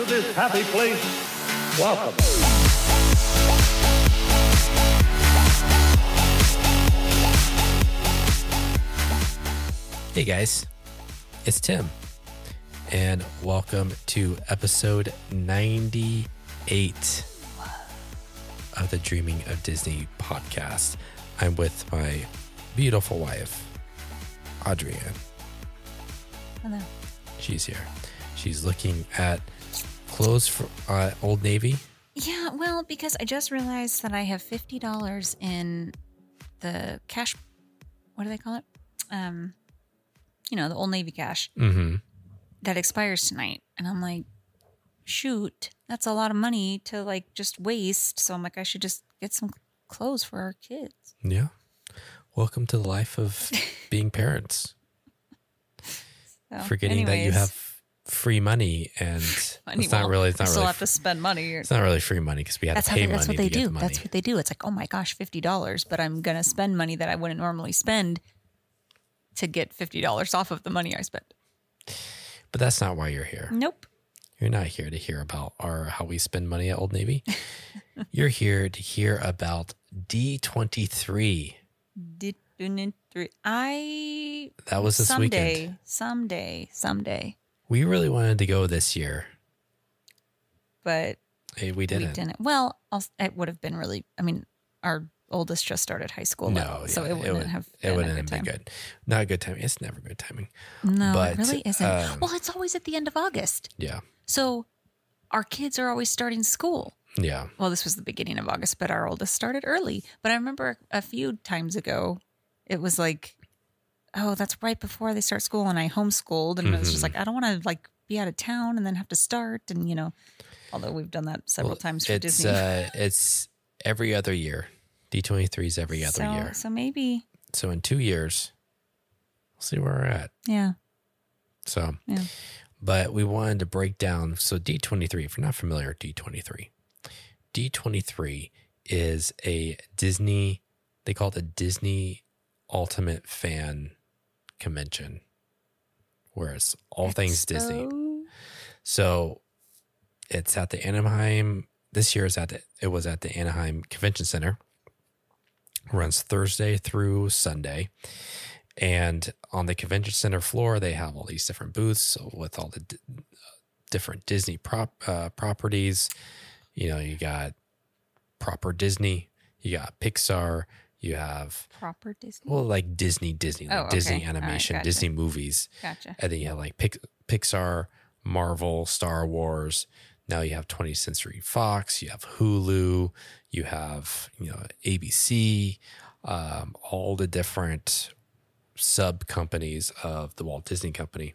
to this happy place, welcome. Hey guys, it's Tim, and welcome to episode 98 of the Dreaming of Disney podcast. I'm with my beautiful wife, Adrienne. Hello. She's here. She's looking at clothes for Old Navy. Yeah, well, because I just realized that I have $50 in the cash. What do they call it? The Old Navy cash that expires tonight. And I'm like, shoot, that's a lot of money to just waste. So I'm like, I should just get some clothes for our kids. Yeah. Welcome to the life of being parents. Forgetting that you have free money, and it's not really have to spend money. It's not really free money because we have to pay money. That's what they to get do. the money. That's what they do. It's like, oh my gosh, $50, but I'm gonna spend money that I wouldn't normally spend to get $50 off of the money I spent. But that's not why you're here. Nope. You're not here to hear about how we spend money at Old Navy. You're here to hear about D23. That was this weekend. Someday. We really wanted to go this year, but we didn't. Well, it would have been really. I mean, our oldest just started high school, so it wouldn't have been good. Not a good timing. It's never good timing. No, but, it really isn't. Well, it's always at the end of August. Yeah. So our kids are always starting school. Yeah. Well, this was the beginning of August, but our oldest started early. But I remember a few times ago, it was like, oh, that's right before they start school, and I homeschooled, and it was just like, I don't want to be out of town and then have to start, and although we've done that several times for Disney. It's every other year. D23 is every other year. So maybe. So in 2 years, we'll see where we're at. Yeah. So, yeah. But we wanted to break down. So D23, if you're not familiar with D23 is a Disney, they call it a Disney Ultimate Fan Convention, where it's all things Disney. So it's at the Anaheim. This year it was at the Anaheim Convention Center. Runs Thursday through Sunday. And on the convention center floor, they have all these different booths with all the different Disney properties. You got proper Disney, you got Pixar, you have proper Disney. Well, like Disney, Disney animation, right, gotcha. Disney movies. Gotcha. And then you have like Pixar, Marvel, Star Wars. Now you have 20th Century Fox, you have Hulu, you have, ABC, all the different sub companies of the Walt Disney Company.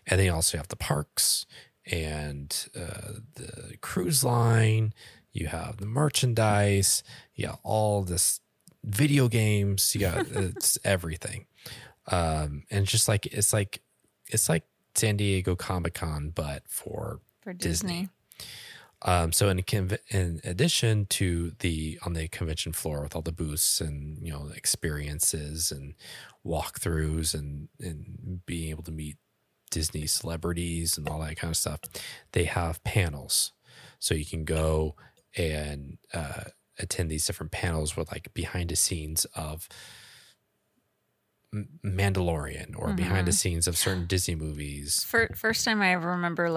And then you also have the parks and the cruise line. You have the merchandise. You got all this video games. You got it's everything. And it's like San Diego Comic-Con, but for Disney. So in addition to on the convention floor with all the booths and experiences and walkthroughs and being able to meet Disney celebrities and all that kind of stuff, they have panels. So you can go and attend these different panels with behind the scenes of Mandalorian or behind the scenes of certain Disney movies. First time I ever remember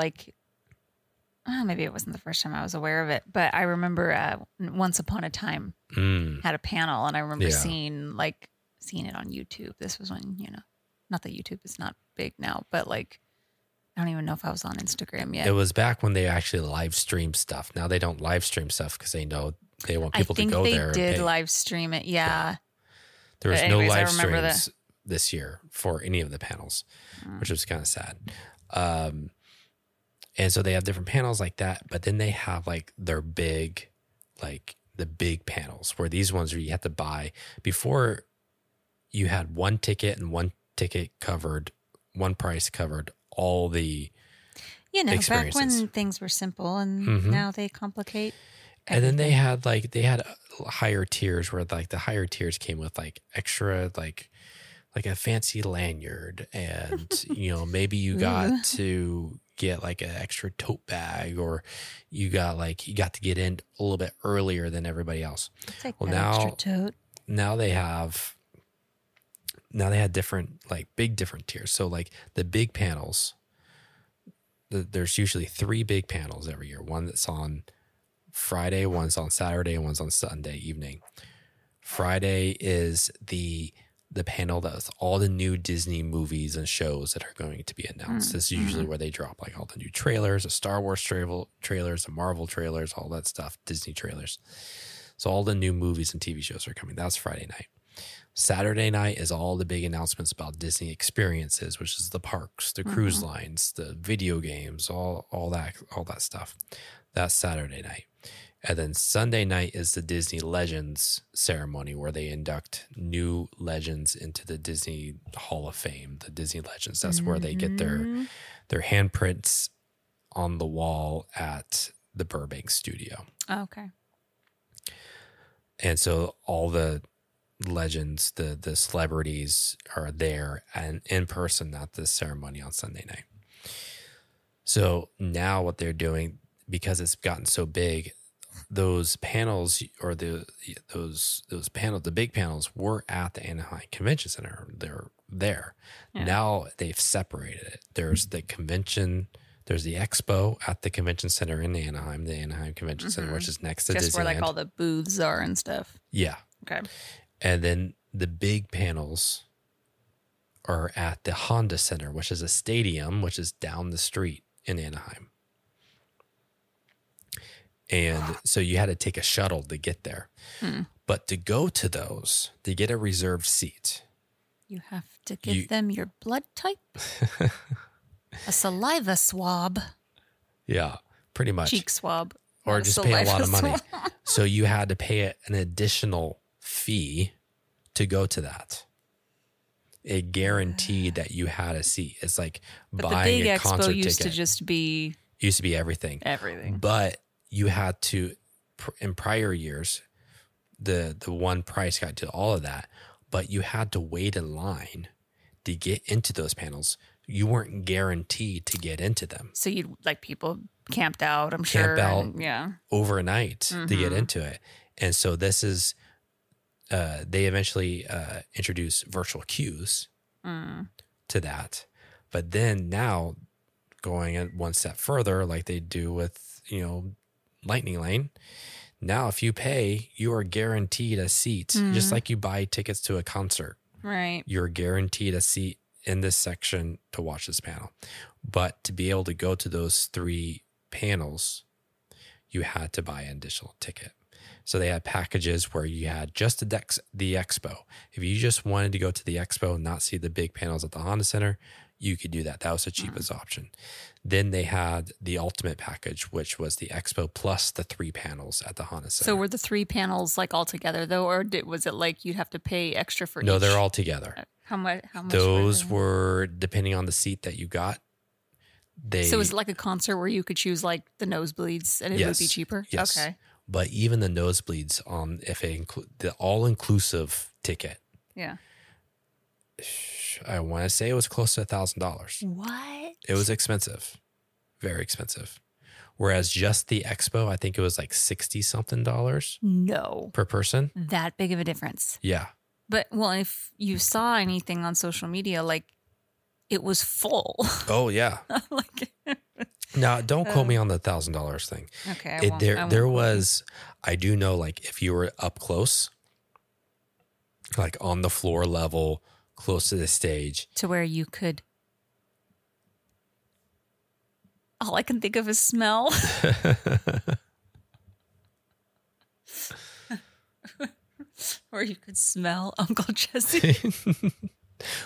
maybe it wasn't the first time I was aware of it, but I remember Once Upon a Time had a panel, and I remember seeing it on YouTube. This was when, not that YouTube is not big now, but I don't even know if I was on Instagram yet. It was back when they actually live stream stuff. Now they don't live stream stuff because they know they want people to go there. I think they did live stream it. Yeah. There was no live streams this year for any of the panels, which was kind of sad. And so they have different panels like that, but then they have their big, the big panels where these ones where you have to buy. Before you had one ticket and one ticket covered, one price covered all the experiences. Back when things were simple, and now they complicate everything. And then they had higher tiers where the higher tiers came with extra a fancy lanyard, and maybe you got to get like an extra tote bag, or you got to get in a little bit earlier than everybody else. Take extra tote. Now they had different, like big different tiers. So like the big panels, there's usually 3 big panels every year. One that's on Friday, one's on Saturday, and one's on Sunday evening. Friday is the panel that's all the new Disney movies and shows that are going to be announced. This is usually where they drop like all the new trailers, the Star Wars trailers, the Marvel trailers, all that stuff, Disney trailers. So all the new movies and TV shows are coming. That's Friday night. Saturday night is all the big announcements about Disney experiences, which is the parks, the cruise lines, the video games, all that stuff. That's Saturday night. And then Sunday night is the Disney Legends ceremony, where they induct new legends into the Disney Hall of Fame, the Disney Legends. That's where they get their handprints on the wall at the Burbank studio. Oh, okay. And so all the legends, the celebrities are there and in person at this ceremony on Sunday night. So now what they're doing, because it's gotten so big, those panels, or the big panels were at the Anaheim Convention Center. They're there. Yeah. Now they've separated it. There's the convention, there's the expo at the convention center in Anaheim, the Anaheim Convention Center, which is next to Disneyland. Just where like all the booths are and stuff. Yeah. Okay. And then the big panels are at the Honda Center, which is a stadium, which is down the street in Anaheim. And so you had to take a shuttle to get there. But to go to those, to get a reserved seat, you have to give them your blood type, a saliva swab. Yeah, pretty much. Cheek swab. Or just pay a lot of money. So you had to pay an additional fee to go to that. It guaranteed that you had a seat. It's like buying a concert ticket. The big expo used to just be... Used to be everything. Everything. But you had to, in prior years, the one price got to all of that, but you had to wait in line to get into those panels. You weren't guaranteed to get into them. So you'd like people camped out, I'm sure. Camped out overnight to get into it. And so this is, they eventually introduced virtual queues to that. But then now going one step further, like they do with, Lightning Lane. Now, if you pay, you are guaranteed a seat, just like you buy tickets to a concert. Right. You're guaranteed a seat in this section to watch this panel. But to be able to go to those 3 panels, you had to buy an additional ticket. So they had packages where you had just the expo. If you just wanted to go to the expo and not see the big panels at the Honda Center, you could do that. That was the cheapest option. Then they had the ultimate package, which was the expo plus the 3 panels at the Honda Center. So were the 3 panels like all together though, or was it like you'd have to pay extra for each? No, they're all together. How much? Those were depending on the seat that you got. So is it like a concert where you could choose like the nosebleeds and it would be cheaper? Yes. Okay. But even the nosebleeds on if it include the all-inclusive ticket. Yeah. I want to say it was close to $1,000. What? It was expensive, very expensive. Whereas just the expo, I think it was like $60-something. No. Per person. That big of a difference. Yeah. But well, if you saw anything on social media, like it was full. Oh yeah. Like. Now, don't quote me on the $1,000 thing. Okay. There was, I do know, like if you were up close, like on the floor level, close to the stage. To where you could. All I can think of is smell. Or you could smell Uncle Jesse.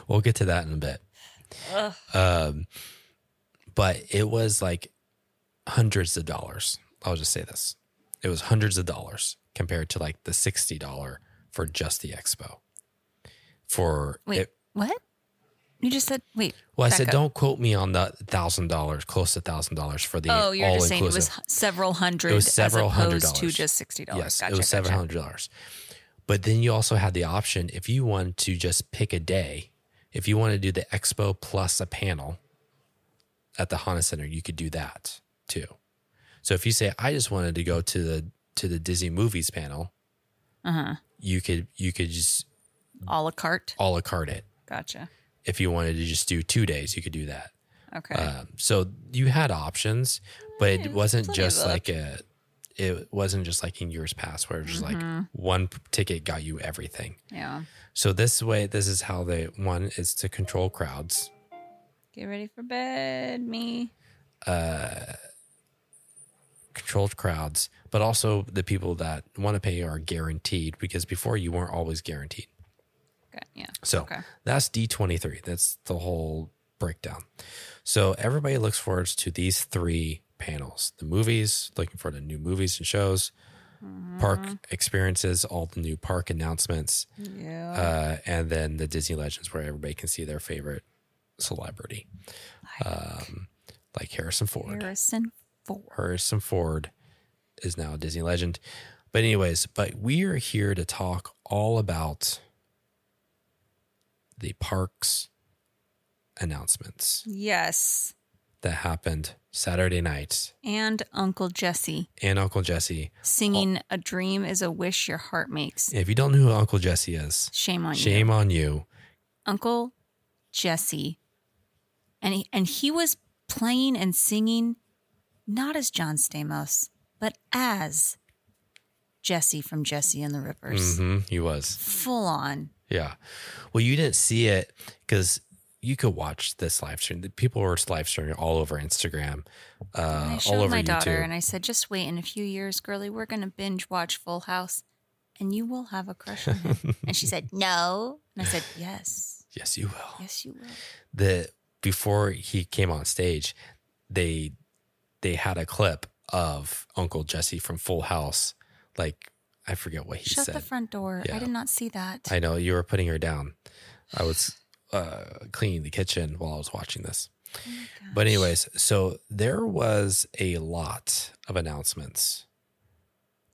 We'll get to that in a bit. But it was like hundreds of dollars. I'll just say this. It was hundreds of dollars compared to like the $60 for just the expo. What? You just said, wait. Well, I said, don't quote me on the $1,000, close to $1,000 for the all-inclusive. Oh, you're just saying it was several hundred. It was several $100s. To just $60. Yes, gotcha, it was several $100. But then you also had the option, if you wanted to just pick a day, if you want to do the expo plus a panel, at the Honda Center, you could do that too. So if you say, I just wanted to go to the Disney movies panel, you could just a la carte it. Gotcha. If you wanted to just do 2 days, you could do that. Okay. So you had options, but it wasn't just like it wasn't just like in years past where it was just like one ticket got you everything. Yeah. So this is how one is to control crowds. Get ready for bed, me. Controlled crowds, but also the people that want to pay are guaranteed, because before you weren't always guaranteed. Okay. Yeah. So that's D23. That's the whole breakdown. So everybody looks forward to these 3 panels: the movies, looking for the new movies and shows, park experiences, all the new park announcements, and then the Disney Legends, where everybody can see their favorite celebrity, like Harrison Ford. Harrison Ford is now a Disney legend. But anyways, we are here to talk all about the parks announcements. Yes. That happened Saturday night. And Uncle Jesse. Singing A Dream is a Wish Your Heart Makes. If you don't know who Uncle Jesse is, shame on you. Shame on you. Uncle Jesse. And he was playing and singing not as John Stamos, but as Jesse from Jesse and the Rippers. He was. Full on. Yeah. Well, you didn't see it because you could watch this live stream. People were live streaming all over Instagram, I showed all over my YouTube. daughter and I said, just wait, in a few years, girlie, we're going to binge watch Full House and you will have a crush on him. And she said, no. And I said, yes. Yes, you will. Yes, you will. Before he came on stage, they had a clip of Uncle Jesse from Full House. Like, I forget what he said. Shut the front door. Yeah. I did not see that. I know, you were putting her down. I was cleaning the kitchen while I was watching this. Oh my gosh. But anyways, so there was a lot of announcements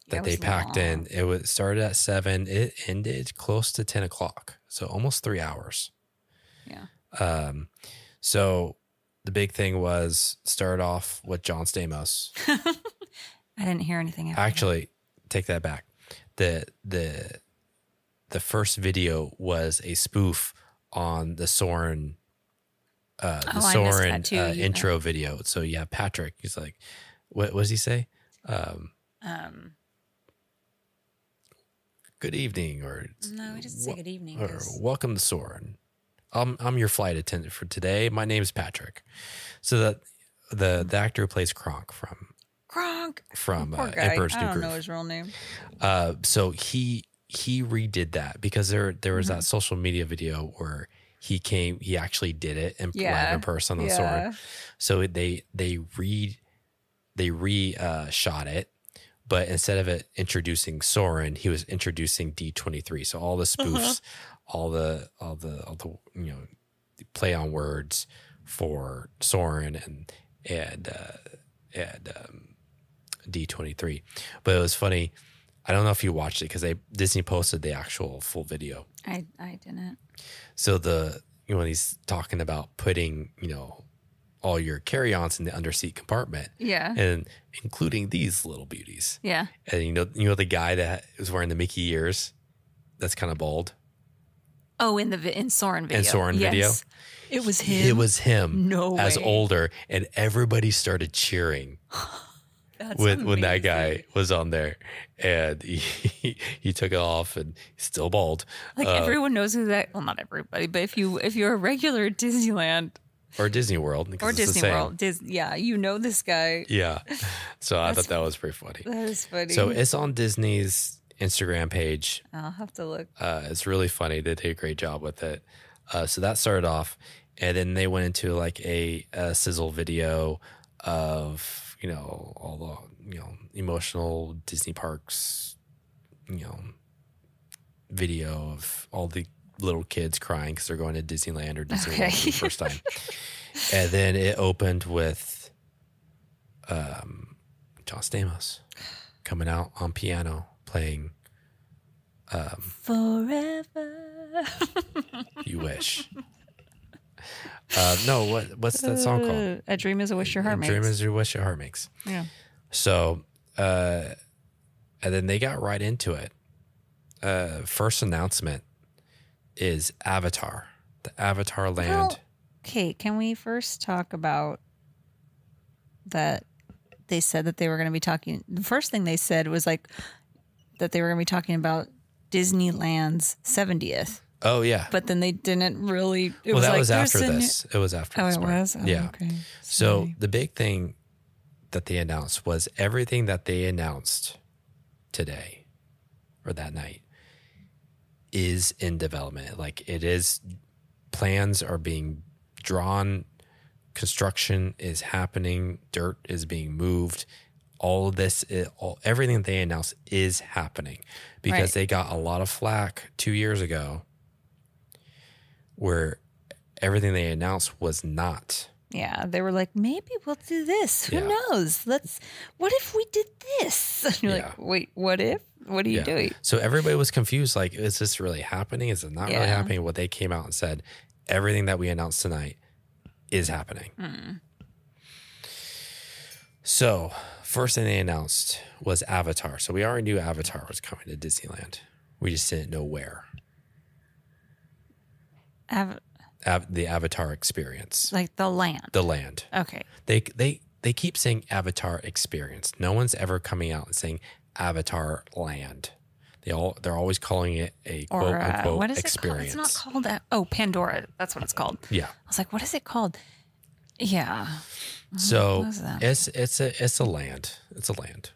that they packed in. It started at 7. It ended close to 10 o'clock. So almost 3 hours. Yeah. So the big thing was start off with John Stamos. I didn't hear anything after Actually, take that back. The first video was a spoof on the Soarin' intro video. So you have Patrick. He's like, what does he say? Good evening, or no, he doesn't say good evening. Or welcome to Soarin'. I'm your flight attendant for today. My name is Patrick. So that the actor who plays Kronk from Emperor's New Groove. I don't know his real name. So he redid that because there was that social media video where he actually did it live in person on Soarin'. So they shot it, but instead of it introducing Soarin', he was introducing D23. So all the spoofs, all the play on words for Soarin' and D23. But it was funny. I don't know if you watched it because Disney posted the actual full video. I didn't. So when he's talking about putting all your carry-ons in the underseat compartment, and including these little beauties, and the guy that was wearing the Mickey ears, that's kind of bald. Oh, in Soarin' video. Yes. It was him. It was him. No way. As older, and everybody started cheering. When that guy was on there, and he took it off, and he's still bald. Like everyone knows who that. Well, not everybody, but if you're a regular at Disneyland or Disney World you know this guy. Yeah, so I thought that was pretty funny. That is funny. So it's on Disney's Instagram page. I'll have to look. It's really funny. They did a great job with it. So that started off, and then they went into like a sizzle video of all the emotional Disney parks video of all the little kids crying because they're going to Disneyland or Disney World for the first time. And then it opened with John Stamos coming out on piano playing Forever. You wish. No, what's that song called? A Dream Is a Wish Your Heart Makes. Dream is a wish your heart makes. Yeah. So, and then they got right into it. First announcement is Avatar, the Avatar land. Well, okay, can we first talk about that? They said that they were going to be talking. The first thing they said was like that they were going to be talking about Disneyland's 70th. Oh yeah, but then they didn't really. That was after this. It was after this. Oh, it was. Oh, yeah. Okay. So the big thing that they announced was everything that they announced today or that night is in development. Like it is, plans are being drawn. Construction is happening. Dirt is being moved. All of this, everything they announced is happening because they got a lot of flack 2 years ago where everything they announced was not. Yeah, they were like, maybe we'll do this. Who knows? What if we did this? And you're like, wait, what if? What are you doing? So everybody was confused. Like, is this really happening? Is it not really happening? What they came out and said, everything that we announced tonight is happening. So first thing they announced was Avatar. So we already knew Avatar was coming to Disneyland. We just didn't know where. The Avatar experience. Like the land. The land. Okay. They keep saying Avatar experience. No one's ever coming out and saying Avatar land. They're always calling it a quote unquote what is experience. It called? It's not called Pandora. That's what it's called. Yeah. I was like, what is it called? Yeah. So it's a land. It's a land.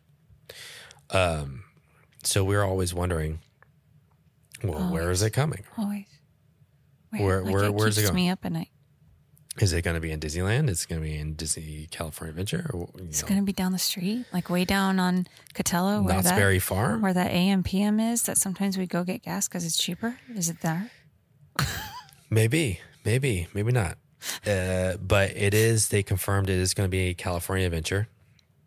So we're always wondering, where is it coming? Always. Where's it going? Keeps me up at night. Is it going to be in Disneyland? Is it going to be in Disney California Adventure? Or, it's going to be down the street, like way down on Cotello. Knott's Berry Farm? Where that AM/PM is, that sometimes we go get gas because it's cheaper. Is it there? Maybe not. But it is, they confirmed it is going to be a California Adventure.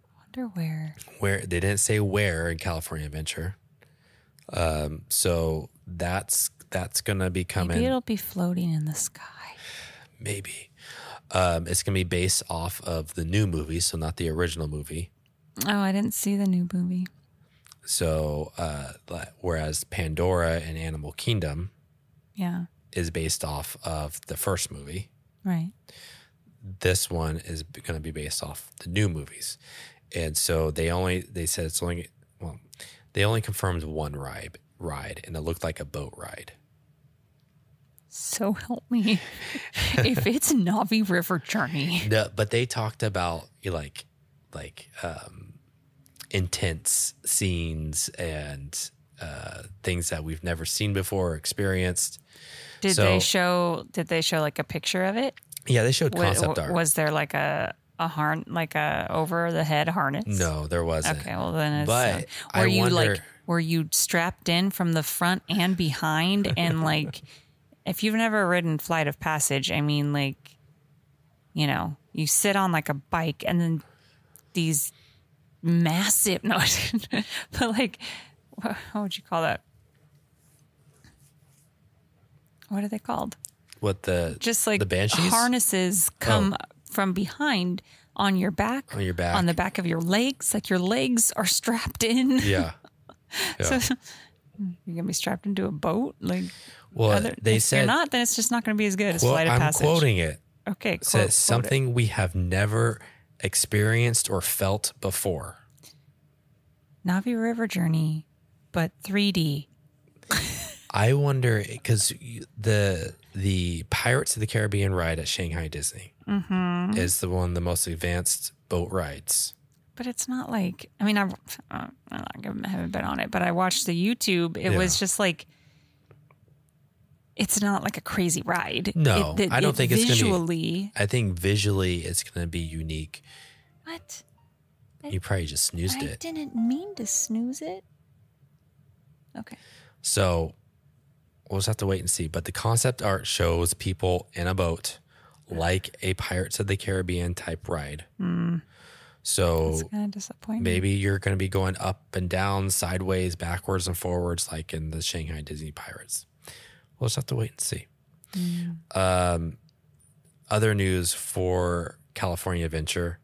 I wonder where. Where, they didn't say where in California Adventure. So that's going to be coming. Maybe it'll be floating in the sky. Maybe. It's going to be based off of the new movie, so not the original movie. Oh, I didn't see the new movie. So, whereas Pandora and Animal Kingdom is based off of the first movie. Right. This one is going to be based off the new movies. And so they only confirmed one ride, and it looked like a boat ride. So help me. If it's Navi River Journey. No, but they talked about like intense scenes and things that we've never seen before or experienced. Did they show like a picture of it? Yeah, they showed concept art. Was there like a over the head harness? No, there wasn't. Okay, well then it's. But were you strapped in from the front and behind and like? If you've never ridden Flight of Passage, I mean, like, you know, you sit on like a bike and then these massive, but like, what would you call that? What are they called? Just like the Banshees? Harnesses come from behind on your back. On your back. On the back of your legs. Like your legs are strapped in. Yeah. So you're going to be strapped into a boat? Like, they said, if you're not, then it's just not going to be as good as Flight of Passage. I'm quoting it. Okay, says something we have never experienced or felt before. Navi River Journey, but 3D. I wonder, because the Pirates of the Caribbean ride at Shanghai Disney is the most advanced boat rides. But it's not like, I mean, I haven't been on it, but I watched the YouTube. It was just like, it's not like a crazy ride. No, I don't think it's going to be. I think visually it's going to be unique. What? You probably just snoozed it. I didn't mean to snooze it. Okay. So we'll just have to wait and see. But the concept art shows people in a boat like a Pirates of the Caribbean type ride. So that's kind of disappointing. Maybe you're going to be going up and down, sideways, backwards and forwards like in the Shanghai Disney Pirates. We'll just have to wait and see. other news for California Adventure,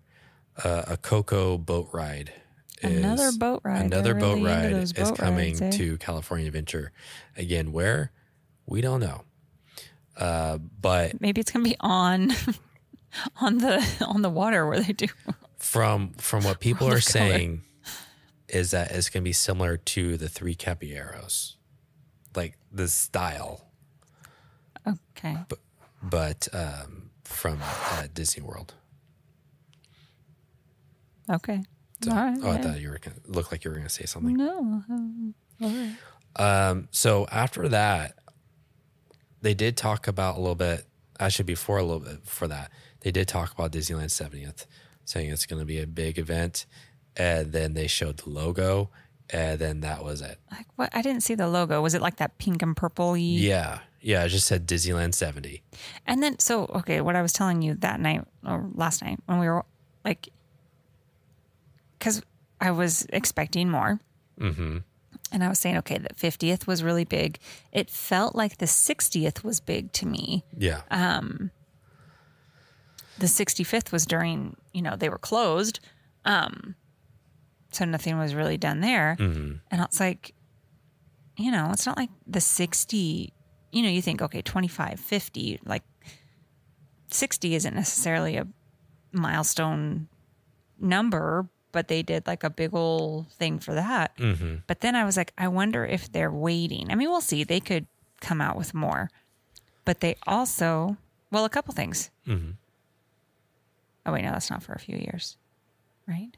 a Coco boat ride. Another boat ride. Another They're boat really into ride those is boat coming rides, eh? to California Adventure. Again, where? We don't know. But maybe it's gonna be on the water where they do. From what people World are of Color. saying is that it's going to be similar to the Three Caballeros, like the style, Okay. but from Disney World. Okay. So, All right. I yeah. thought you were gonna look like you were going to say something. No. All right. So after that, they did talk about a little bit. Actually, before a little bit for that, they did talk about Disneyland 70th, saying it's going to be a big event, and then they showed the logo, and then that was it. Like what? I didn't see the logo. Was it like that pink and purple-y? Yeah, it just said Disneyland 70. And then, so, okay, what I was telling you that night or last night when we were like, because I was expecting more. Mm-hmm. And I was saying, okay, the 50th was really big. It felt like the 60th was big to me. Yeah. The 65th was during, they were closed. So nothing was really done there. Mm-hmm. And it's like, it's not like the 60, you think, okay, 25, 50, like 60 isn't necessarily a milestone number, but they did like a big old thing for that. Mm-hmm. But then I was like, I wonder if they're waiting. I mean, we'll see. They could come out with more. But they also, a couple things. Mm-hmm. Oh, wait, no, that's not for a few years, right?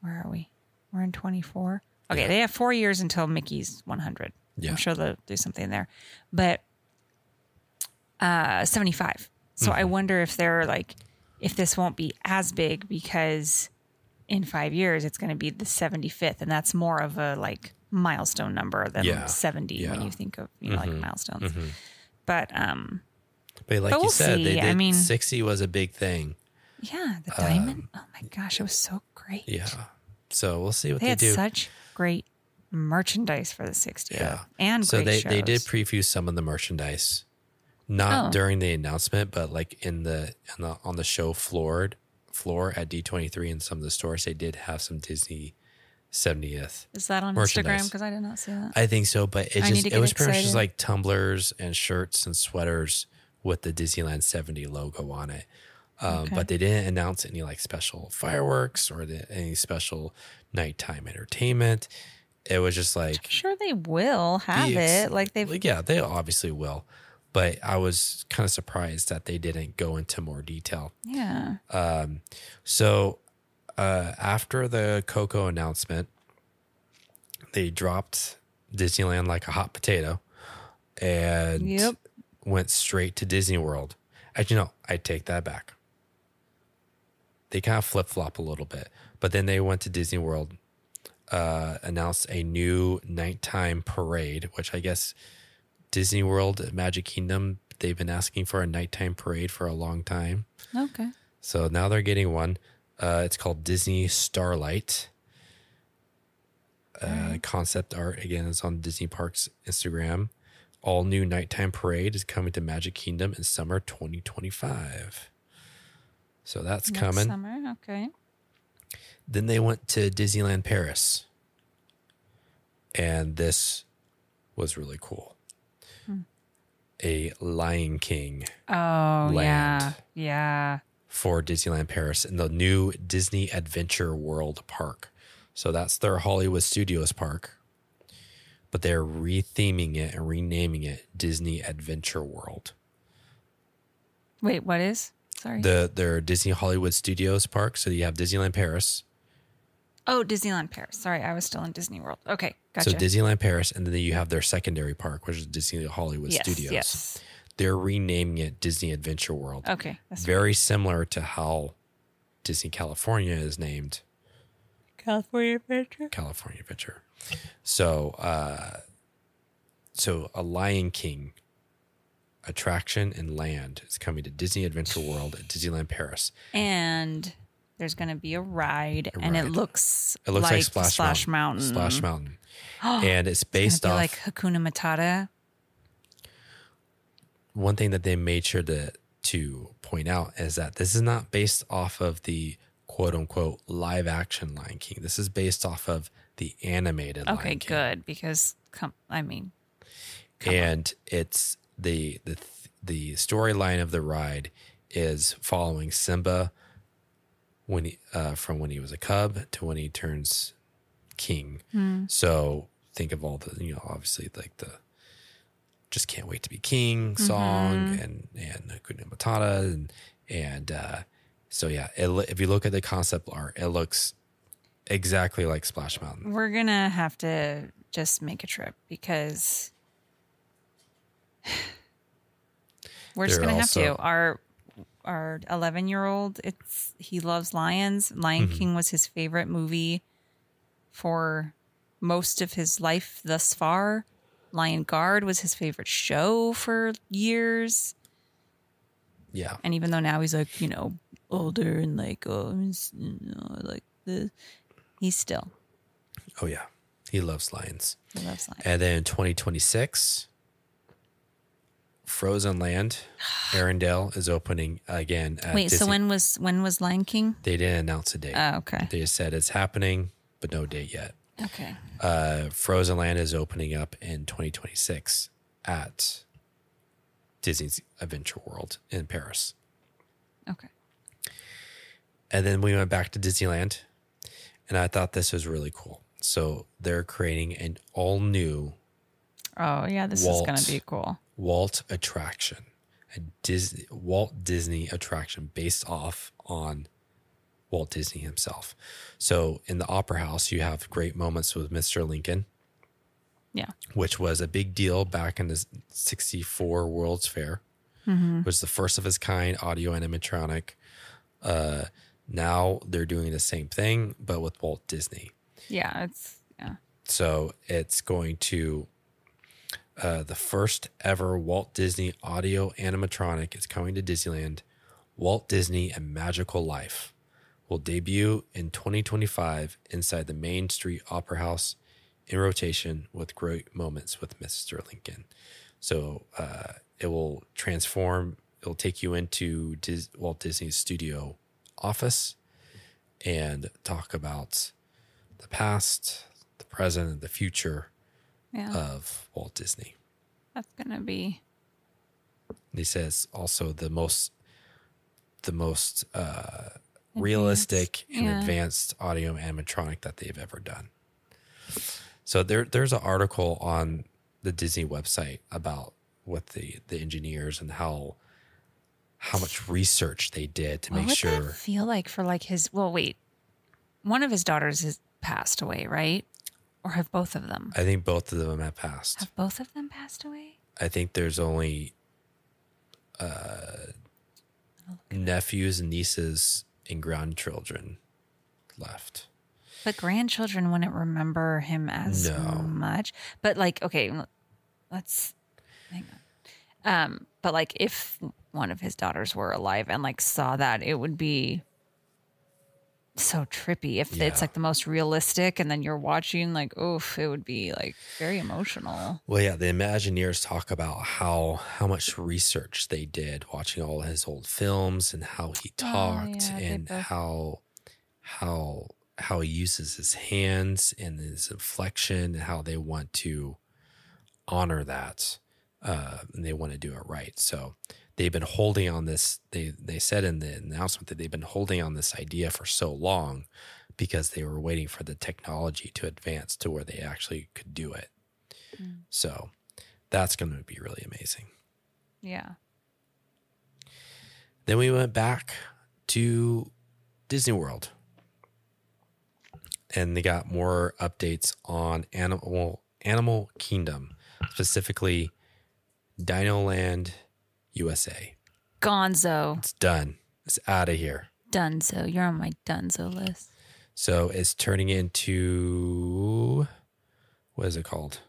Where are we? We're in 24. Okay, Yeah. They have 4 years until Mickey's 100. Yeah. I'm sure they'll do something there. But 75. So I wonder if they're like, if this won't be as big because in 5 years it's going to be the 75th, and that's more of a like milestone number than 70 when you think of like milestones. Mm-hmm. But But like But you we'll said, see. they did. I mean- 60 was a big thing. yeah, the diamond. Oh my gosh, it was so great. Yeah. So we'll see what They they had do. such great merchandise for the 60th. Yeah. And So great they did shows. preview some of the merchandise, not during the announcement, but like on the show floor at D23 in some of the stores, they did have some Disney 70th. Is that on merchandise. Instagram? Because I did not see that. I think so, but I need to it get was pretty much just excited. like tumblers and shirts and sweaters with the Disneyland 70 logo on it. Okay. But they didn't announce any like special fireworks or any special nighttime entertainment. It was just like, I'm sure they will have it. Like they've. yeah, they obviously will. But I was kind of surprised that they didn't go into more detail. Yeah. So after the Coco announcement, they dropped Disneyland like a hot potato and Yep. went straight to Disney World. Actually, no, I take that back. They kind of flip-flop a little bit. But then they went to Disney World, announced a new nighttime parade, which I guess Disney World, Magic Kingdom, they've been asking for a nighttime parade for a long time. Okay. So now they're getting one. It's called Disney Starlight. Concept art, again, is on Disney Parks Instagram. All new nighttime parade is coming to Magic Kingdom in summer 2025. So that's Next coming. summer. Okay. Then they went to Disneyland Paris. And this was really cool. A Lion King Oh, Land. Yeah. for Disneyland Paris in the new Disney Adventure World Park. So that's their Hollywood Studios park, but they're retheming it and renaming it Disney Adventure World. Wait, what is? Sorry. Their Disney Hollywood Studios park. So you have Disneyland Paris. Oh, Disneyland Paris. Sorry, I was still in Disney World. Okay, gotcha. So Disneyland Paris, and then you have their secondary park, which is Disney Hollywood Studios. Yes. They're renaming it Disney Adventure World. Okay. That's Very similar to how Disney California is named California Adventure. California Adventure. So, so a Lion King attraction and land is coming to Disney Adventure World at Disneyland Paris. And there's going to be a ride, and it ride. looks It looks like Splash Mountain. Splash Mountain. And it's based It's gonna off be like Hakuna Matata. one thing that they made sure to point out is that this is not based off of the quote unquote live action Lion King. This is based off of the animated Lion King. Okay, good, because it's the storyline of the ride is following Simba when from when he was a cub to when he turns king. So think of all the, obviously like the Just Can't Wait to Be King song and Hakuna Matata and so yeah, if you look at the concept art, it looks exactly like Splash Mountain. We're gonna have to just make a trip because we're just gonna have to. Our 11-year-old, he loves lions. Lion King was his favorite movie for most of his life thus far. Lion Guard was his favorite show for years. Yeah. And even though now he's like, older and like, like this, he's still. Oh yeah. He loves lions. He loves lions. And then 2026, Frozen Land, Arendelle is opening again. Wait, Disney. so when was Lion King? They didn't announce a date. Oh, okay. They just said it's happening, but no date yet. Okay. Frozen Land is opening up in 2026 at Disney's Adventure World in Paris. Okay. And then we went back to Disneyland, and I thought this was really cool. So they're creating an all new Oh yeah, this is gonna be cool. Walt attraction, a Walt Disney attraction based off on Walt Disney himself. So in the Opera House, you have great moments with Mr. Lincoln. Yeah. Which was a big deal back in the 64 World's Fair. It was the first of its kind audio animatronic. Now they're doing the same thing, but with Walt Disney. Yeah, So it's going to the first ever Walt Disney audio animatronic is coming to Disneyland. Walt Disney: A Magical Life will debut in 2025 inside the Main Street Opera House in rotation with great moments with Mr. Lincoln. So it will transform. It'll take you into Walt Disney's studio office and talk about the past, the present, and the future of Walt Disney. That's gonna be. He says also the most realistic and advanced audio animatronic that they've ever done. So there's an article on the Disney website about what the engineers and how much research they did to make sure. What would that feel like for like his? Well, wait, one of his daughters has passed away, right? Or have both of them? I think both of them have passed. Have both of them passed away? I think there's only nephews and nieces and grandchildren left. But grandchildren wouldn't remember him as much. But like, okay, let's hang on. But like, if one of his daughters were alive and like saw that, it would be so trippy. If it's like the most realistic, and then you're watching, like, oof, it would be like very emotional. Well, yeah, the Imagineers talk about how much research they did watching all his old films and how he talked and how he uses his hands and his inflection and how they want to honor that. And they want to do it right. So they've been holding on this. They said in the announcement that they've been holding on this idea for so long because they were waiting for the technology to advance to where they actually could do it. So that's going to be really amazing. Yeah. Then we went back to Disney World. And they got more updates on Animal Kingdom, specifically Dino Land USA. Gonzo. It's done. It's out of here. Dunzo. You're on my Dunzo list. So it's turning into, what is it called?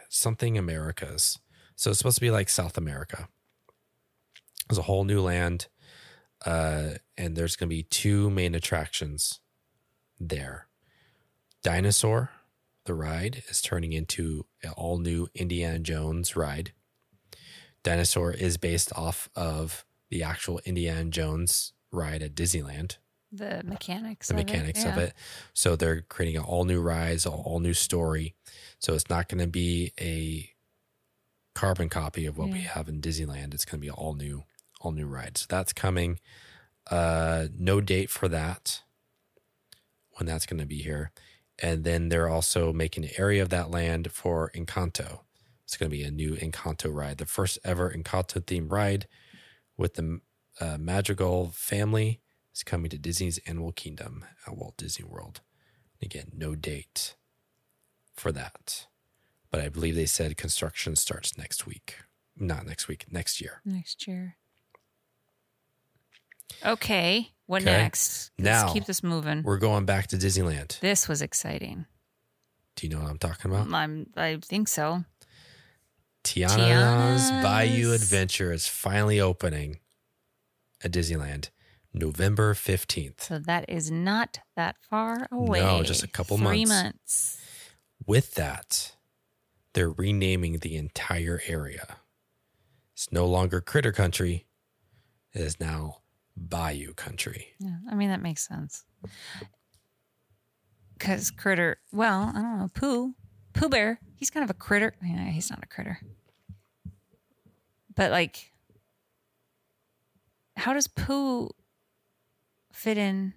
Something Americas. So it's supposed to be like South America. There's a whole new land, and there's going to be two main attractions there. Dinosaur the ride, is turning into an all-new Indiana Jones ride. Dinosaur is based off of the actual Indiana Jones ride at Disneyland. The mechanics of it. So they're creating an all-new ride, all new story. So it's not going to be a carbon copy of what we have in Disneyland. It's going to be all new ride. So that's coming. No date for that, when that's going to be here. And then they're also making an area of that land for Encanto. It's going to be a new Encanto ride, the first ever Encanto themed ride with the Madrigal family. Is coming to Disney's Animal Kingdom at Walt Disney World. Again, no date for that. But I believe they said construction starts next week. Not next week, next year. Next year. Okay, what next? Let's keep this moving. We're going back to Disneyland. This was exciting. Do you know what I'm talking about? I think so. Tiana's Bayou Adventure is finally opening at Disneyland November 15th. So that is not that far away. No, just a couple months. 3 months. With that, they're renaming the entire area. It's no longer Critter Country. It is now Bayou Country. Yeah, I mean, that makes sense. Because Critter, well, I don't know, Pooh Bear, he's kind of a critter. Yeah, he's not a critter. But like, how does Pooh fit in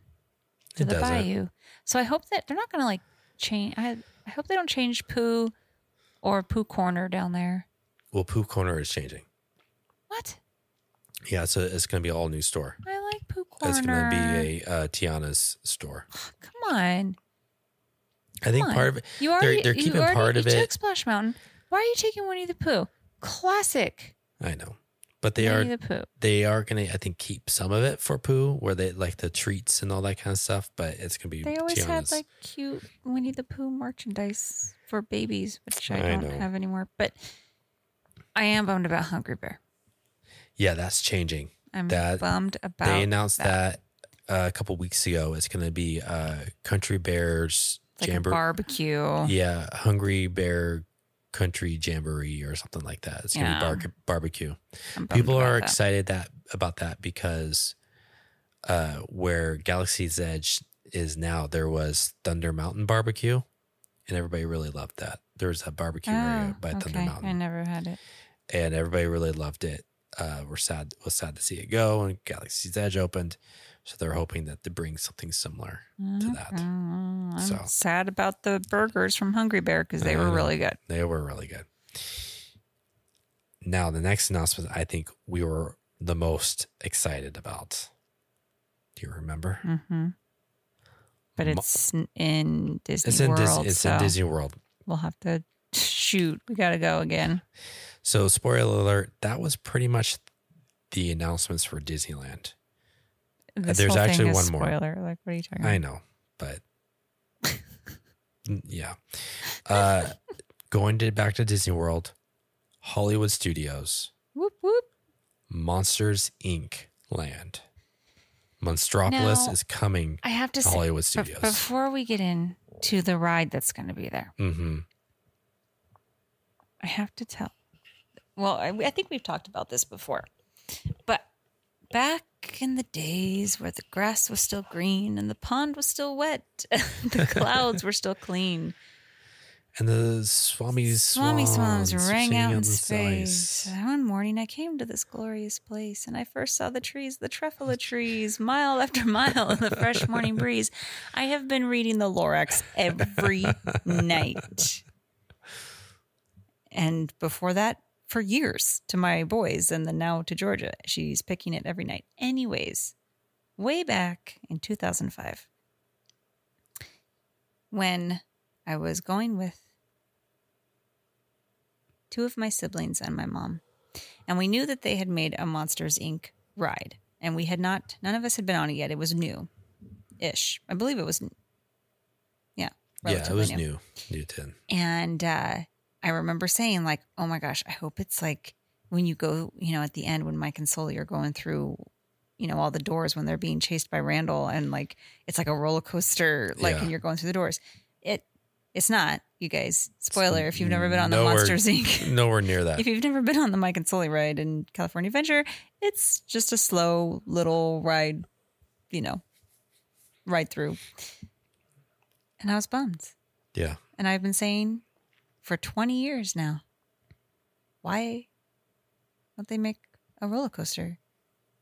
to the Bayou? So I hope that they're not going to like change. I hope they don't change Pooh or Pooh Corner down there. Well, Pooh Corner is changing. What? Yeah, so it's going to be an all new store. I like Pooh Corner. It's going to be a Tiana's store. Come on. I think part of it, they're keeping part of it. You took Splash Mountain. Why are you taking Winnie the Pooh? Classic. I know. But they Winnie the Pooh. They are going to, I think, keep some of it for Pooh, where they like the treats and all that kind of stuff. But it's going to be. They always Tiana's. had like cute Winnie the Pooh merchandise for babies, which I don't have anymore. But I am bummed about Hungry Bear. Yeah, that's changing. I'm bummed about. They announced that a couple weeks ago. It's going to be Country Bears like a barbecue. Yeah, Hungry Bear Country Jamboree or something like that. It's going to be barbecue. People are excited about that because where Galaxy's Edge is now, there was Thunder Mountain Barbecue, and everybody really loved that. There was a barbecue area by Thunder Mountain. I never had it, and everybody really loved it. Was sad to see it go, and Galaxy's Edge opened, so they're hoping that they bring something similar to that. I'm sad about the burgers from Hungry Bear because they were really good. They were really good. Now, the next announcement I think we were the most excited about. Do you remember? Mm-hmm. But it's in Disney World. It's in Disney World. We'll have to shoot. We got to go again. So, spoiler alert, that was pretty much the announcements for Disneyland. There's actually one more. Spoiler. Like, what are you talking about? I know, but yeah. Going back to Disney World, Hollywood Studios, whoop whoop, Monsters Inc. Land. Monstropolis is coming. I have to say, Hollywood Studios. Before we get into the ride that's going to be there, I have to tell. Well, I think we've talked about this before, but back in the days where the grass was still green and the pond was still wet, the clouds were still clean, and the Swami swans rang out in space. One morning I came to this glorious place and I first saw the trees, the truffula trees, mile after mile in the fresh morning breeze. I have been reading the Lorax every night. And before that, for years to my boys, and then now to Georgia. She's picking it every night. Anyways, way back in 2005, when I was going with 2 of my siblings and my mom, and we knew that they had made a Monsters, Inc. ride, and we had not, none of us had been on it yet. It was new-ish. I believe it was, it was new 10. And, I remember saying like, oh my gosh, I hope it's like when you go, at the end when Mike and Sully are going through, all the doors when they're being chased by Randall and like, it's like a roller coaster, and you're going through the doors. It's not, you guys. Spoiler, if you've never been on the Monsters, Inc. Nowhere near that. If you've never been on the Mike and Sully ride in California Adventure, it's just a slow little ride, ride through. And I was bummed. Yeah. And I've been saying for 20 years now, why don't they make a roller coaster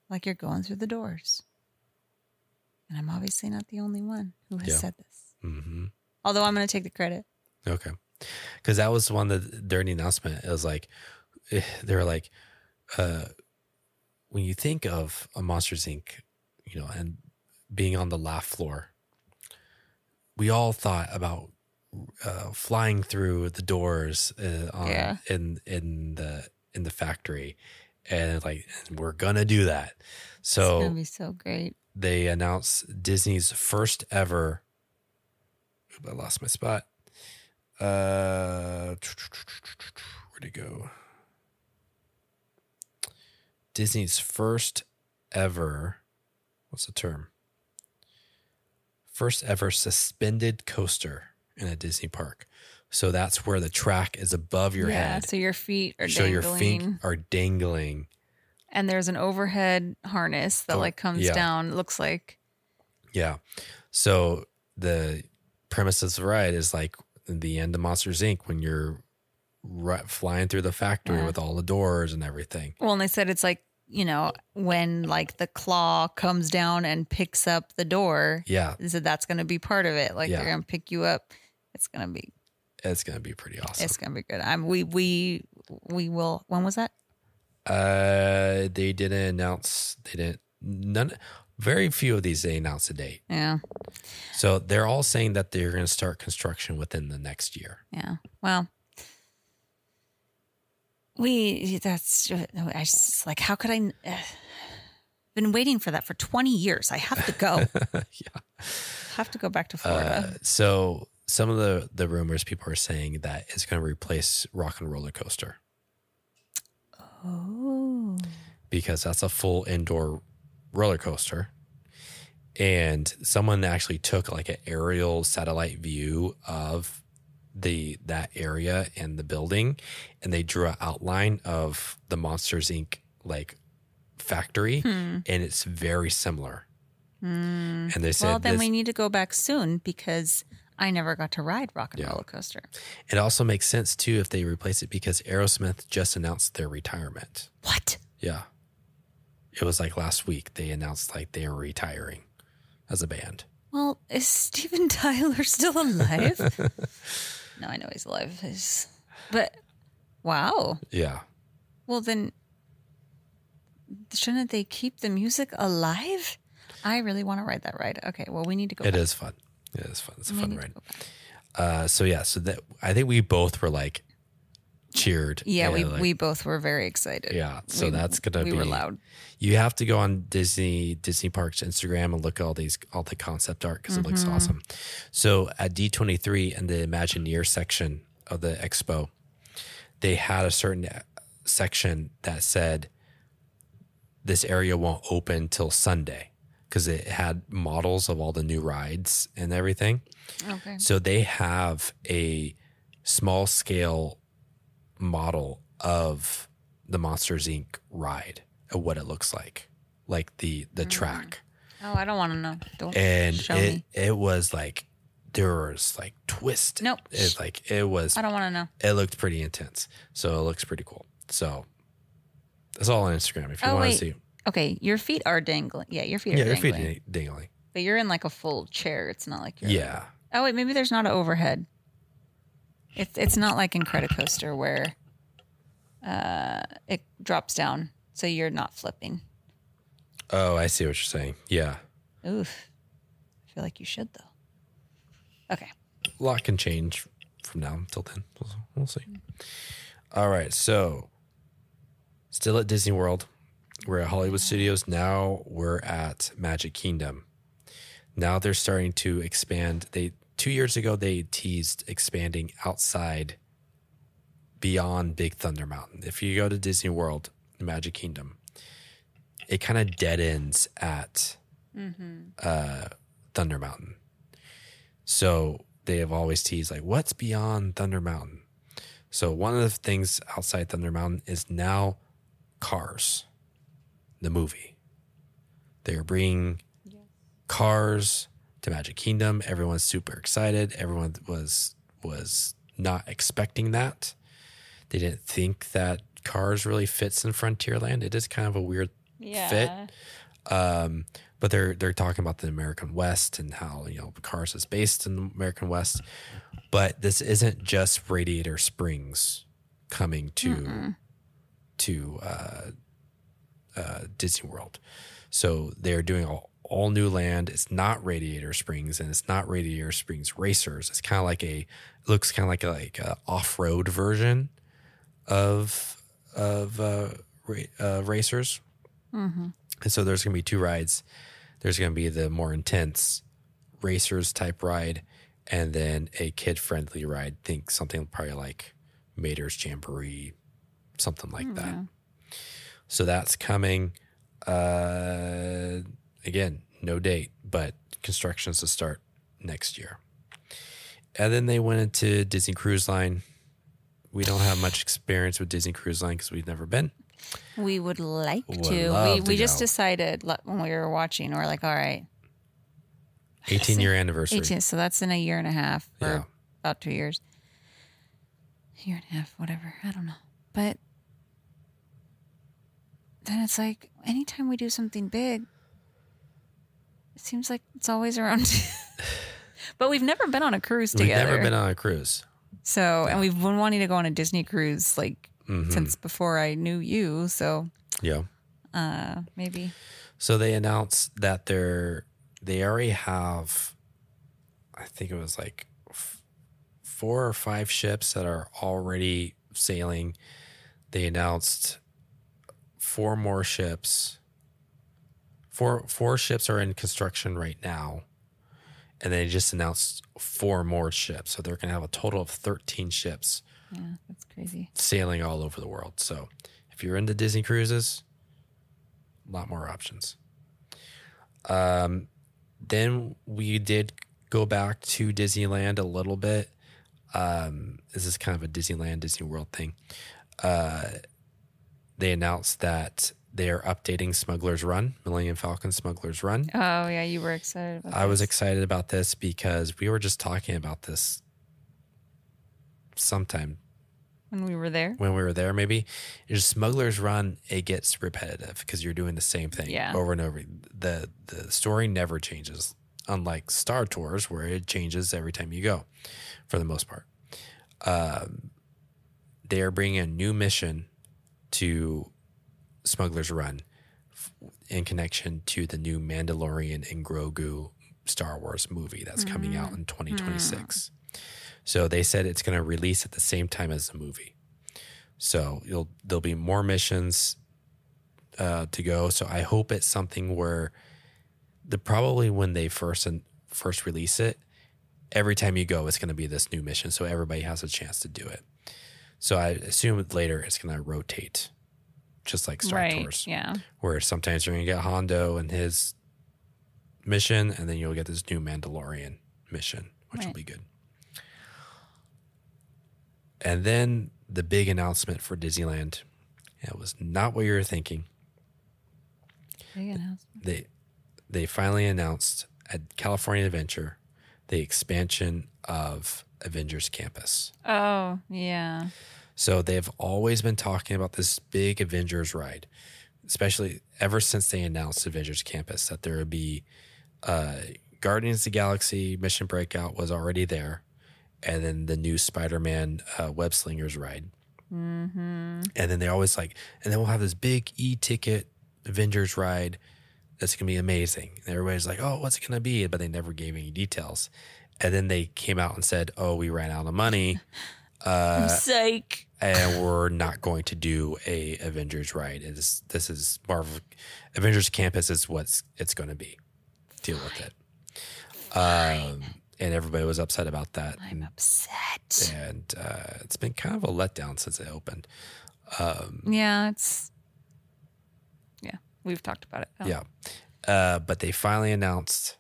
like you're going through the doors? And I'm obviously not the only one who has said this. Mm-hmm. Although I'm going to take the credit. Okay. Because that was one that during the announcement, it was like, they were like, when you think of a Monsters Inc., and being on the laugh floor, we all thought about flying through the doors in the factory, and we're gonna do that. So it's gonna be so great. They announced Disney's first ever. I lost my spot. Where'd it go? Disney's first ever. What's the term? First ever suspended coaster in a Disney park. So that's where the track is above your head. So your feet are so dangling. Your feet are dangling. And there's an overhead harness that comes down, looks like. Yeah. So the premise of the ride is like the end of Monsters Inc. when you're flying through the factory with all the doors and everything. Well, and they said it's like, when the claw comes down and picks up the door. Yeah. They said that's going to be part of it. They're going to pick you up. It's going to be pretty awesome. It's going to be good. We will. When was that? They didn't announce. Very few of these they announced a date. Yeah. So they're all saying that they're going to start construction within the next year. Yeah. Well, I just how could I been waiting for that for 20 years. I have to go. Yeah. Have to go back to Florida. So some of the rumors people are saying that it's going to replace Rock and Roller Coaster. Oh. Because that's a full indoor roller coaster. And someone actually took an aerial satellite view of that area and the building, and they drew an outline of the Monsters Inc. factory, and it's very similar. And they said, well, then we need to go back soon because I never got to ride Rock and Roller Coaster. It also makes sense too if they replace it because Aerosmith just announced their retirement. What? Yeah. It was last week they announced they were retiring as a band. Well, is Steven Tyler still alive? No, I know he's alive. But wow. Yeah. Well, then shouldn't they keep the music alive? I really want to ride that ride. Okay, well, we need to go back. It is fun. It is fun. It's a fun ride. So that I think we both were cheered. Yeah, we both were very excited. Yeah, so that's gonna be. We were loud. You have to go on Disney Parks Instagram and look at all the concept art because it looks awesome. So at D23 in the Imagineer section of the expo, they had a certain section that said this area won't open till Sunday because it had models of all the new rides and everything. Okay. So they have a small scale model of the Monsters Inc. ride of what it looks like the track. Oh, I don't want to know. Don't and show me. It was there was twist. Nope. It was. I don't want to know. It looked pretty intense, so it looks pretty cool. So it's all on Instagram if you want to see. Okay, your feet are dangling. Yeah, your feet are dangling. Yeah, your feet are dangling. But you're in a full chair. It's not like you're. Yeah. Oh wait, maybe there's not an overhead. It's not like Incredicoaster where it drops down, so you're not flipping. Oh, I see what you're saying. Yeah. Oof. I feel like you should though. Okay. A lot can change from now until then. We'll see. All right, so still at Disney World. We're at Hollywood Studios. Now we're at Magic Kingdom. Now they're starting to expand. 2 years ago, they teased expanding outside beyond Big Thunder Mountain. If you go to Disney World, Magic Kingdom, it kind of dead ends at Thunder Mountain. So they have always teased like, what's beyond Thunder Mountain? So one of the things outside Thunder Mountain is now Cars, the movie. They're bringing Cars to Magic Kingdom. Everyone's super excited. Everyone was not expecting that. They didn't think that Cars really fits in Frontierland. It is kind of a weird fit. But they're talking about the American West and how, you know, Cars is based in the American West. But this isn't just Radiator Springs coming to Disney World. So they're doing all new land. It's not Radiator Springs, and it's not Radiator Springs Racers. It's kind of like looks kind of like a off-road version of Racers. Mm-hmm. And so there's going to be 2 rides. There's going to be the more intense Racers type ride, and then a kid-friendly ride. Think something probably like Mater's Jamboree, something like that. So that's coming. Again, no date, but construction's to start next year. And then they went into Disney Cruise Line. We don't have much experience with Disney Cruise Line because we've never been. We would like to. We just decided when we were watching, we're like, all right. 18-year anniversary. 18, so that's in a year and a half, or about 2 years. A year and a half, whatever. I don't know. But then it's like, anytime we do something big, it seems like it's always around. But we've never been on a cruise together. We've never been on a cruise. So, and we've been wanting to go on a Disney cruise since before I knew you. So, maybe. So they announced that they already have, I think it was like 4 or 5 ships that are already sailing. They announced 4 more ships. Four ships are in construction right now. And they just announced 4 more ships. So they're going to have a total of 13 ships. Yeah, that's crazy. Sailing all over the world. So if you're into Disney cruises, a lot more options. Then we did go back to Disneyland a little bit. This is kind of a Disneyland, Disney World thing. They announced that they are updating Smuggler's Run, Millennium Falcon Smuggler's Run. Oh, yeah, you were excited about I was excited about this because we were just talking about this sometime. When we were there? When we were there, maybe. It's Smuggler's Run, it gets repetitive because you're doing the same thing over and over. The story never changes, unlike Star Tours where it changes every time you go, for the most part. They are bringing a new mission to Smuggler's Run in connection to the new Mandalorian and Grogu Star Wars movie that's coming out in 2026. So they said it's going to release at the same time as the movie. So there'll be more missions to go. So I hope it's something where probably when they first release it, every time you go, it's going to be this new mission. So everybody has a chance to do it. So I assume later it's going to rotate, just like Star Tours. Yeah. Where sometimes you're going to get Hondo and his mission, and then you'll get this new Mandalorian mission, which will be good. And then the big announcement for Disneyland. It was not what you were thinking. Big announcement. They finally announced at California Adventure the expansion of Avengers Campus. Oh, yeah. So they've always been talking about this big Avengers ride, especially ever since they announced Avengers Campus, that there would be Guardians of the Galaxy Mission Breakout was already there, and then the new Spider-Man Web Slingers ride. Mm-hmm. And then they always and then we'll have this big e-ticket Avengers ride that's going to be amazing. And everybody's like, oh, what's it going to be? But they never gave any details. And then they came out and said, oh, we ran out of money. Psych. And we're not going to do a Avengers ride. This is Marvel Avengers Campus is what it's going to be. Deal with it. And everybody was upset about that. I'm upset. And it's been kind of a letdown since it opened. We've talked about it. Yeah. But they finally announced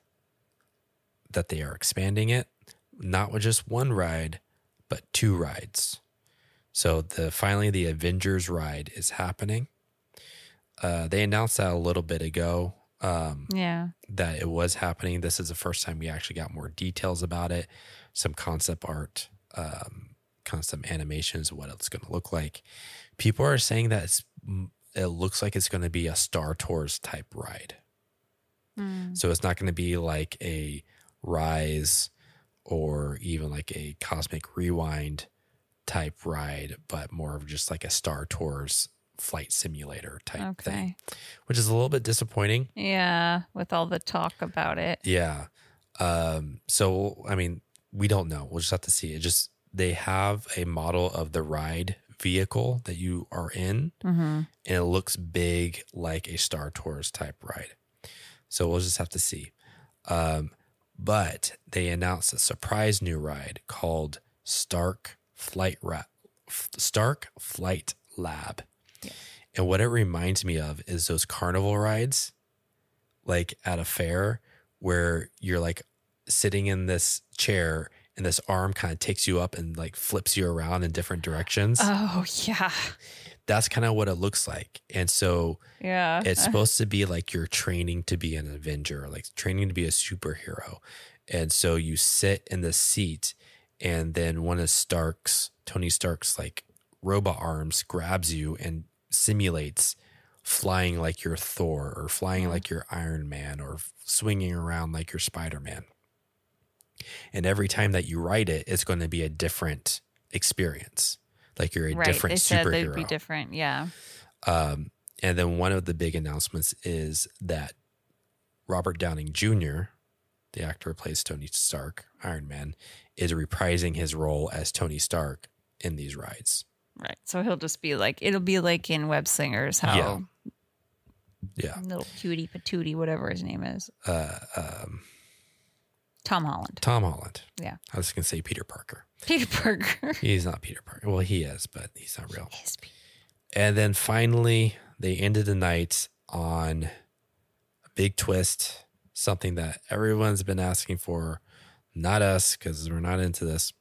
that they are expanding it. not with just one ride, but 2 rides. So finally the Avengers ride is happening. They announced that a little bit ago. That it was happening. This is the first time we actually got more details about it. Some concept art, concept animations, what it's going to look like. People are saying that it looks like it's going to be a Star Tours type ride. So it's not going to be like a Rise or even like a Cosmic Rewind type ride, but more of just like a Star Tours flight simulator type thing, which is a little bit disappointing. Yeah, with all the talk about it. Yeah. So, I mean, we don't know. We'll just have to see. They have a model of the ride vehicle that you are in, and it looks big like a Star Tours type ride. So we'll just have to see. But they announced a surprise new ride called Stark Flight Lab. Yeah. And what it reminds me of is those carnival rides, like at a fair, where you're like sitting in this chair and this arm kind of takes you up and like flips you around in different directions. Oh, yeah. That's kind of what it looks like. And so yeah, it's supposed to be like you're training to be an Avenger, like training to be a superhero. And so you sit in the seat, and then one of Tony Stark's like robot arms grabs you and simulates flying like you're Thor, or flying like you're Iron Man, or swinging around like you're Spider-Man. And every time that you ride it, it's going to be a different experience. Like you're a different superhero. They said they'd be different, yeah. And then one of the big announcements is that Robert Downey Jr., the actor who plays Tony Stark, Iron Man, is reprising his role as Tony Stark in these rides. Right. So he'll just be like, it'll be like in Web Slingers, how little cutie patootie, whatever his name is. Tom Holland. Tom Holland. Yeah. I was going to say Peter Parker. Peter Parker. He's not Peter Parker. Well, he is, but he's not real. He is Peter. And then finally, they ended the night on a big twist, something that everyone's been asking for, not us, because we're not into this.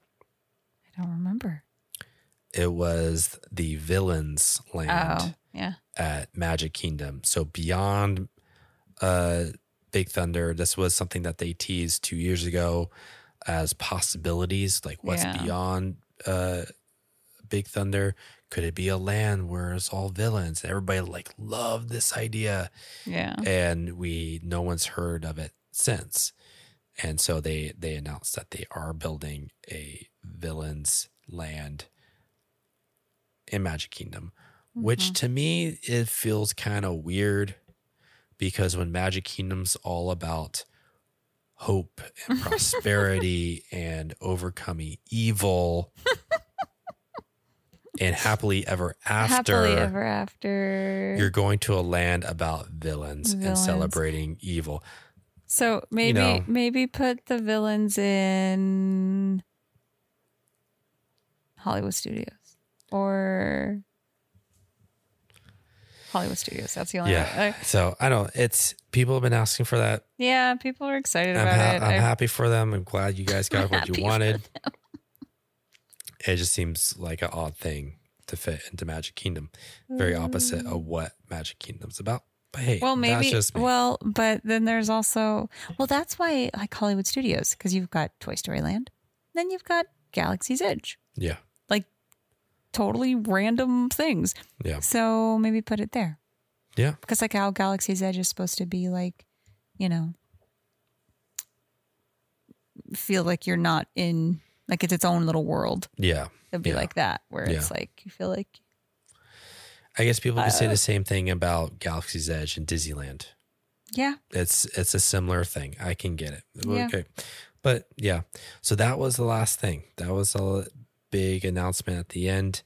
I don't remember. It was the Villains Land at Magic Kingdom. So beyond Big Thunder, this was something that they teased 2 years ago as possibilities, like what's beyond Big Thunder. Could it be a land where it's all villains? Everybody like loved this idea. Yeah. And no one's heard of it since. And so they announced that they are building a Villains Land in Magic Kingdom, which to me, it feels kind of weird, because when Magic Kingdom's all about hope and prosperity and overcoming evil and happily ever after, you're going to a land about villains and celebrating evil. So maybe put the villains in Hollywood Studios. Or Hollywood Studios. That's the only way. So I don't. It's people have been asking for that. Yeah, people are excited about it. I'm happy for them. I'm glad you guys got what you wanted. It just seems like an odd thing to fit into Magic Kingdom. Very opposite of what Magic Kingdom's about. But hey, that's just me. Well, but then there's also that's why I like Hollywood Studios, because you've got Toy Story Land, then you've got Galaxy's Edge. Yeah. Like totally random things. Yeah. So maybe put it there. Yeah. Because like how Galaxy's Edge is supposed to be like, feel like you're not in, like it's its own little world. Yeah. It'd be like that, where it's like, you feel like. I guess people can say the same thing about Galaxy's Edge and Disneyland. Yeah. It's a similar thing. I can get it. Yeah. Okay. But yeah. So that was the last thing. That was a big announcement at the end.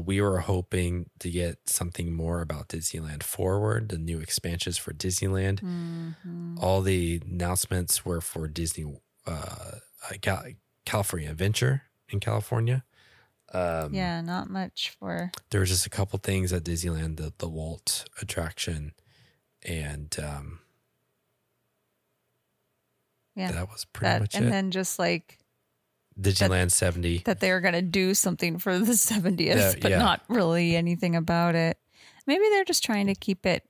We were hoping to get something more about Disneyland Forward, the new expansions for Disneyland. Mm-hmm. All the announcements were for Disney, California Adventure in California. Not much for. There was just a couple things at Disneyland, the Walt attraction, and that was pretty much it. And then just like Disneyland 70. That they were going to do something for the 70th, but yeah. not really anything about it. Maybe they're just trying to keep it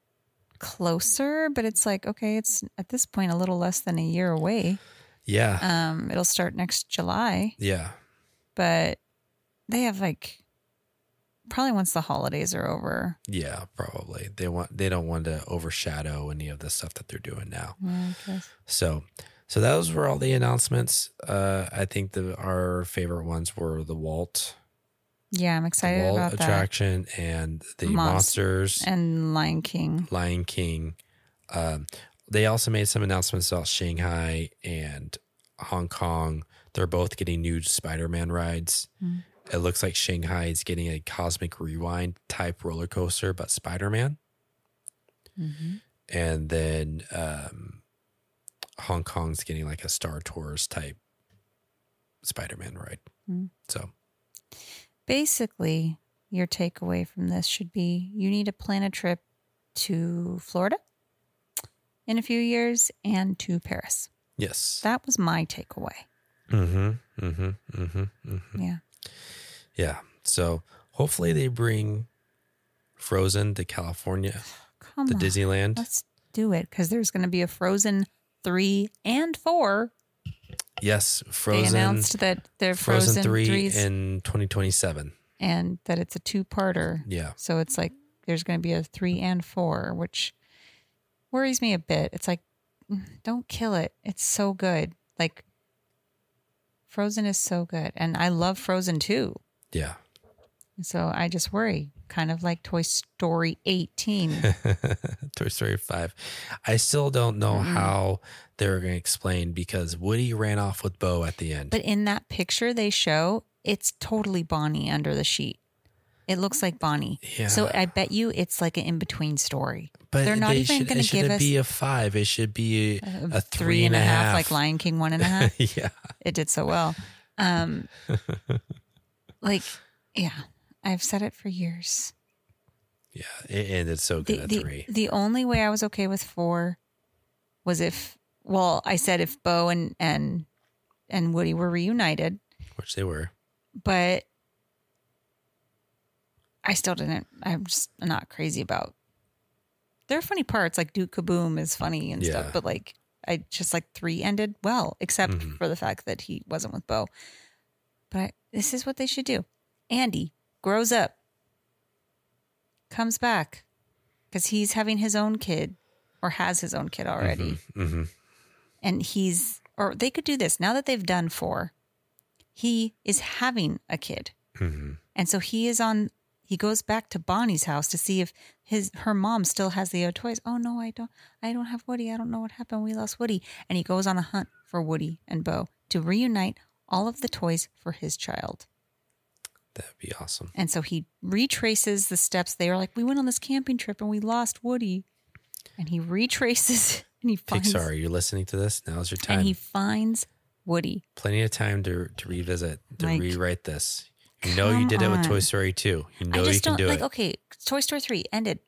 closer, but it's like, okay, it's at this point a little less than a year away. Yeah. It'll start next July. Yeah. But they have like probably once the holidays are over. Yeah, probably. They don't want to overshadow any of the stuff that they're doing now. Yeah, I guess. So those were all the announcements. I think our favorite ones were the Walt. Yeah, I'm excited Walt about attraction and the monsters and Lion King. They also made some announcements about Shanghai and Hong Kong. They're both getting new Spider-Man rides. Mm. It looks like Shanghai is getting a Cosmic Rewind type roller coaster, but Spider-Man. Mm-hmm. And then Hong Kong's getting like a Star Tours type Spider-Man ride. Mm. So basically, your takeaway from this should be you need to plan a trip to Florida in a few years and to Paris. Yes. That was my takeaway. Mm-hmm. Mm-hmm. Mm-hmm. Mm-hmm. Yeah. Yeah. So hopefully they bring Frozen to California, Disneyland. Let's do it because there's going to be a Frozen 3 and 4. Yes. Frozen. They announced that they're Frozen 3 in 2027. And that it's a 2-parter. Yeah. So it's like there's going to be a 3 and 4, which worries me a bit. It's like, don't kill it. It's so good. Like, Frozen is so good. And I love Frozen 2. Yeah. So I just worry, kind of like Toy Story 18. Toy Story 5. I still don't know how they're going to explain because Woody ran off with Bo at the end. But in that picture they show, it's totally Bonnie under the sheet. It looks like Bonnie. Yeah. So I bet you it's like an in-between story. But they're not even going to give us... It shouldn't be a 5. It should be a 3.5, like Lion King 1.5. Yeah. It did so well. Like, yeah, I've said it for years. Yeah, it ended so good at 3. The only way I was okay with 4 was I said if Bo and Woody were reunited. Which they were. But I still didn't. I'm just not crazy about. There are funny parts, like Duke Kaboom is funny and stuff, but like I just like 3 ended well, except for the fact that he wasn't with Bo. But this is what they should do. Andy grows up, comes back, because he's having his own kid, or has his own kid already. Mm-hmm. And or they could do this now that they've done 4. He is having a kid, and so he goes back to Bonnie's house to see if her mom still has the other toys. Oh no, I don't have Woody. I don't know what happened. We lost Woody. And he goes on a hunt for Woody and Bo to reunite all of the toys for his child. That'd be awesome. And so he retraces the steps. They were like, we went on this camping trip and we lost Woody. And he retraces and he finds Pixar, are you listening to this? Now's your time. And he finds Woody. Plenty of time to revisit, to rewrite this. You know you did it with Toy Story 2. You know you can do it. Okay, Toy Story 3 ended.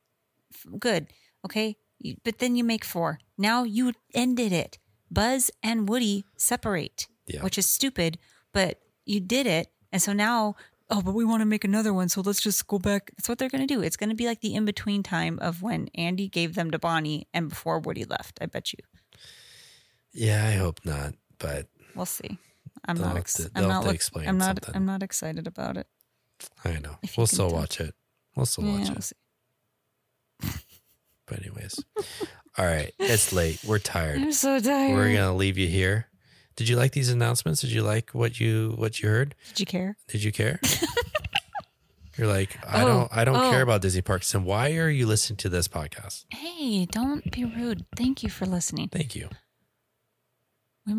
Good. Okay. But then you make 4. Now you ended it. Buzz and Woody separate, which is stupid, but you did it. And so now, but we want to make another one. So let's just go back. That's what they're going to do. It's going to be like the in-between time of when Andy gave them to Bonnie and before Woody left. I bet you. Yeah, I hope not, but we'll see. I'm not excited about it. I know. We'll still watch it. We'll still watch it. We'll see. But anyways, all right. It's late. We're tired. I'm so tired. We're gonna leave you here. Did you like these announcements? Did you like what you heard? Did you care? Did you care? You're like, I don't care about Disney parks. And why are you listening to this podcast? Hey, don't be rude. Thank you for listening. Thank you. I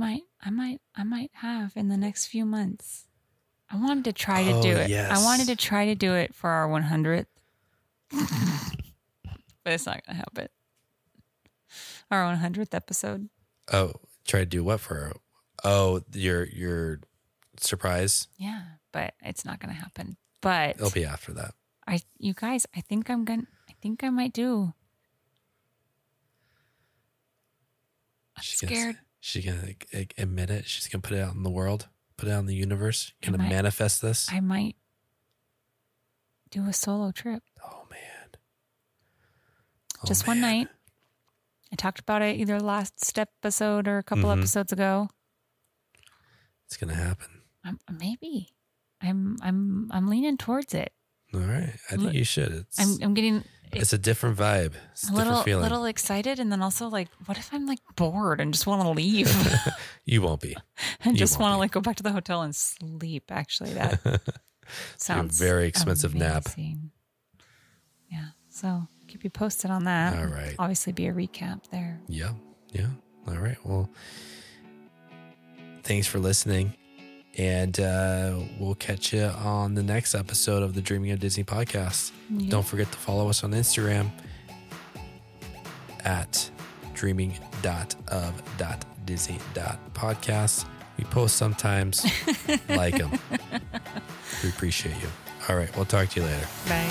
might have in the next few months. I wanted to try to do it. Yes. I wanted to try to do it for our 100th. But it's not going to happen. Our 100th episode. Oh, try to do what for? Your surprise? Yeah, but it's not going to happen. But it'll be after that. You guys, I think I might do. I'm scared. She's going to admit it. She's going to put it out in the world. put it out in the universe? Gonna manifest this? I might do a solo trip. Oh, man. Just one night. I talked about it either last episode or a couple episodes ago. It's gonna happen. Maybe. I'm leaning towards it. All right. I think you should. I'm getting... It's a different vibe. It's a different feeling. Little excited, and then also like, what if I'm like bored and just want to leave? You won't be. And just want to like go back to the hotel and sleep. Actually, that sounds a very expensive amazing. Nap. Yeah. So keep you posted on that. All right. Obviously, be a recap there. Yeah. Yeah. All right. Well, thanks for listening. And we'll catch you on the next episode of the Dreaming of Disney podcast. Yep. Don't forget to follow us on Instagram at dreaming.of.disney.podcast. We post sometimes. Like them. We appreciate you. All right. We'll talk to you later. Bye.